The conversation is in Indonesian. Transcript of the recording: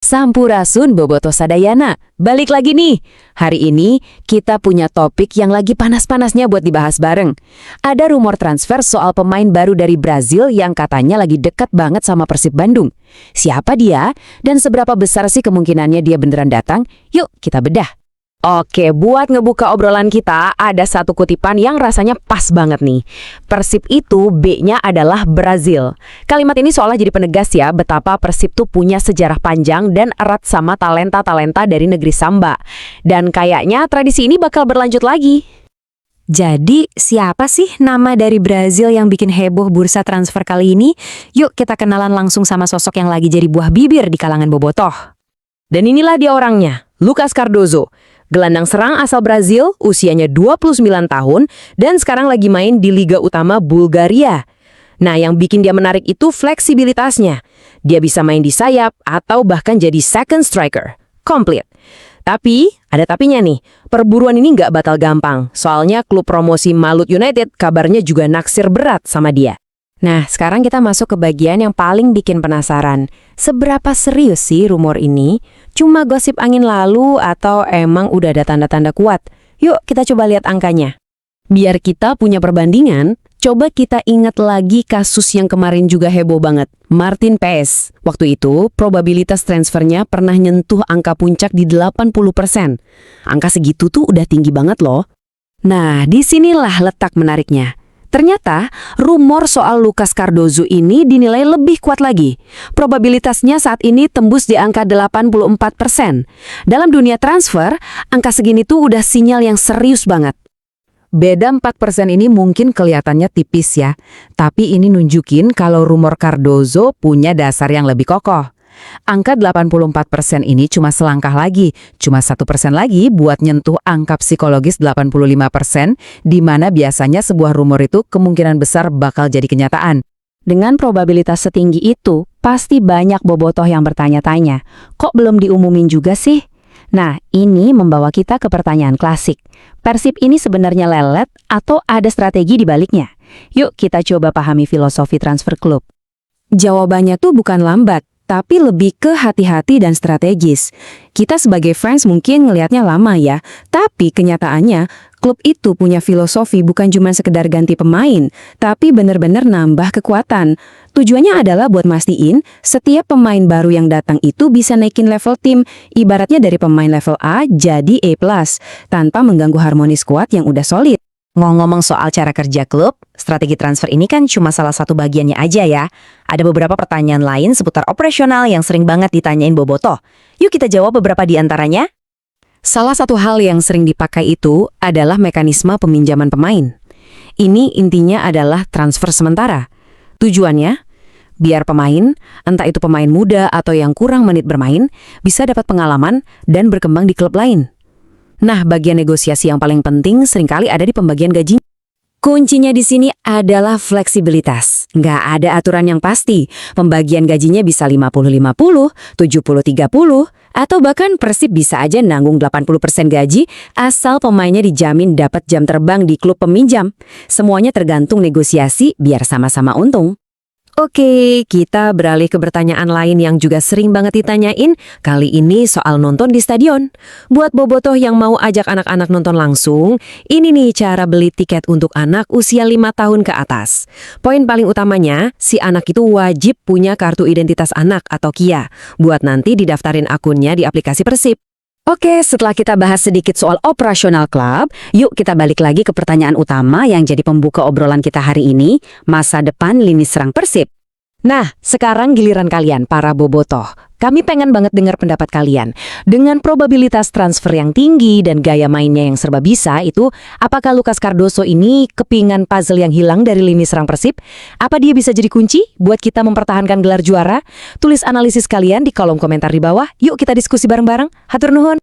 Sampurasun Bobotoh Sadayana, balik lagi nih. Hari ini kita punya topik yang lagi panas-panasnya buat dibahas bareng. Ada rumor transfer soal pemain baru dari Brazil yang katanya lagi dekat banget sama Persib Bandung. Siapa dia? Dan seberapa besar sih kemungkinannya dia beneran datang? Yuk kita bedah. Oke, buat ngebuka obrolan kita, ada satu kutipan yang rasanya pas banget nih. Persib itu B-nya adalah Brazil. Kalimat ini seolah jadi penegas ya betapa Persib tuh punya sejarah panjang dan erat sama talenta-talenta dari negeri Samba. Dan kayaknya tradisi ini bakal berlanjut lagi. Jadi, siapa sih nama dari Brazil yang bikin heboh bursa transfer kali ini? Yuk kita kenalan langsung sama sosok yang lagi jadi buah bibir di kalangan bobotoh. Dan inilah dia orangnya, Lucas Cardoso. Gelandang serang asal Brazil, usianya 29 tahun, dan sekarang lagi main di Liga Utama Bulgaria. Nah, yang bikin dia menarik itu fleksibilitasnya. Dia bisa main di sayap atau bahkan jadi second striker. Komplit. Tapi, ada tapinya nih, perburuan ini nggak batal gampang. Soalnya klub promosi Malut United kabarnya juga naksir berat sama dia. Nah, sekarang kita masuk ke bagian yang paling bikin penasaran. Seberapa serius sih rumor ini? Cuma gosip angin lalu atau emang udah ada tanda-tanda kuat? Yuk kita coba lihat angkanya. Biar kita punya perbandingan, coba kita ingat lagi kasus yang kemarin juga heboh banget. Martin Paes. Waktu itu, probabilitas transfernya pernah nyentuh angka puncak di 80%. Angka segitu tuh udah tinggi banget loh. Nah, disinilah letak menariknya. Ternyata, rumor soal Lucas Cardoso ini dinilai lebih kuat lagi. Probabilitasnya saat ini tembus di angka 84%. Dalam dunia transfer, angka segini tuh udah sinyal yang serius banget. Beda 4% ini mungkin kelihatannya tipis ya, tapi ini nunjukin kalau rumor Cardoso punya dasar yang lebih kokoh. Angka 84% ini cuma selangkah lagi, cuma 1% lagi buat nyentuh angka psikologis 85%, di mana biasanya sebuah rumor itu kemungkinan besar bakal jadi kenyataan. Dengan probabilitas setinggi itu, pasti banyak bobotoh yang bertanya-tanya, kok belum diumumin juga sih? Nah, ini membawa kita ke pertanyaan klasik. Persib ini sebenarnya lelet atau ada strategi di baliknya? Yuk kita coba pahami filosofi transfer klub. Jawabannya tuh bukan lambat, tapi lebih ke hati-hati dan strategis. Kita sebagai fans mungkin ngelihatnya lama ya, tapi kenyataannya klub itu punya filosofi bukan cuma sekedar ganti pemain, tapi benar-benar nambah kekuatan. Tujuannya adalah buat mastiin setiap pemain baru yang datang itu bisa naikin level tim, ibaratnya dari pemain level A jadi A+, tanpa mengganggu harmoni skuad yang udah solid. Ngomong-ngomong soal cara kerja klub, strategi transfer ini kan cuma salah satu bagiannya aja ya. Ada beberapa pertanyaan lain seputar operasional yang sering banget ditanyain bobotoh. Yuk kita jawab beberapa di antaranya. Salah satu hal yang sering dipakai itu adalah mekanisme peminjaman pemain. Ini intinya adalah transfer sementara. Tujuannya, biar pemain, entah itu pemain muda atau yang kurang menit bermain, bisa dapat pengalaman dan berkembang di klub lain. Nah, bagian negosiasi yang paling penting seringkali ada di pembagian gaji. Kuncinya di sini adalah fleksibilitas. Nggak ada aturan yang pasti. Pembagian gajinya bisa 50-50, 70-30, atau bahkan Persib bisa aja nanggung 80% gaji asal pemainnya dijamin dapat jam terbang di klub peminjam. Semuanya tergantung negosiasi biar sama-sama untung. Oke, kita beralih ke pertanyaan lain yang juga sering banget ditanyain, kali ini soal nonton di stadion. Buat bobotoh yang mau ajak anak-anak nonton langsung, ini nih cara beli tiket untuk anak usia 5 tahun ke atas. Poin paling utamanya, si anak itu wajib punya kartu identitas anak atau KIA, buat nanti didaftarin akunnya di aplikasi Persib. Oke, setelah kita bahas sedikit soal operasional klub, yuk kita balik lagi ke pertanyaan utama yang jadi pembuka obrolan kita hari ini, masa depan lini serang Persib. Nah, sekarang giliran kalian, para bobotoh. Kami pengen banget dengar pendapat kalian. Dengan probabilitas transfer yang tinggi dan gaya mainnya yang serba bisa itu, apakah Lucas Cardoso ini kepingan puzzle yang hilang dari lini serang Persib? Apa dia bisa jadi kunci buat kita mempertahankan gelar juara? Tulis analisis kalian di kolom komentar di bawah. Yuk kita diskusi bareng-bareng. Hatur nuhun.